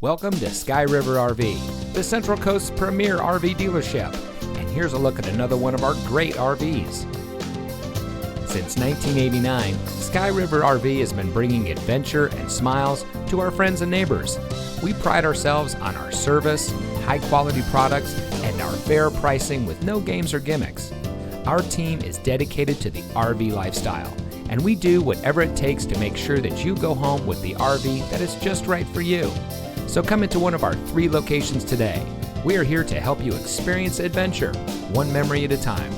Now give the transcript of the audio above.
Welcome to Sky River RV, the Central Coast's premier RV dealership. And here's a look at another one of our great RVs. Since 1989, Sky River RV has been bringing adventure and smiles to our friends and neighbors. We pride ourselves on our service, high-quality products, and our fair pricing with no games or gimmicks. Our team is dedicated to the RV lifestyle, and we do whatever it takes to make sure that you go home with the RV that is just right for you. So come into one of our 3 locations today. We are here to help you experience adventure, one memory at a time.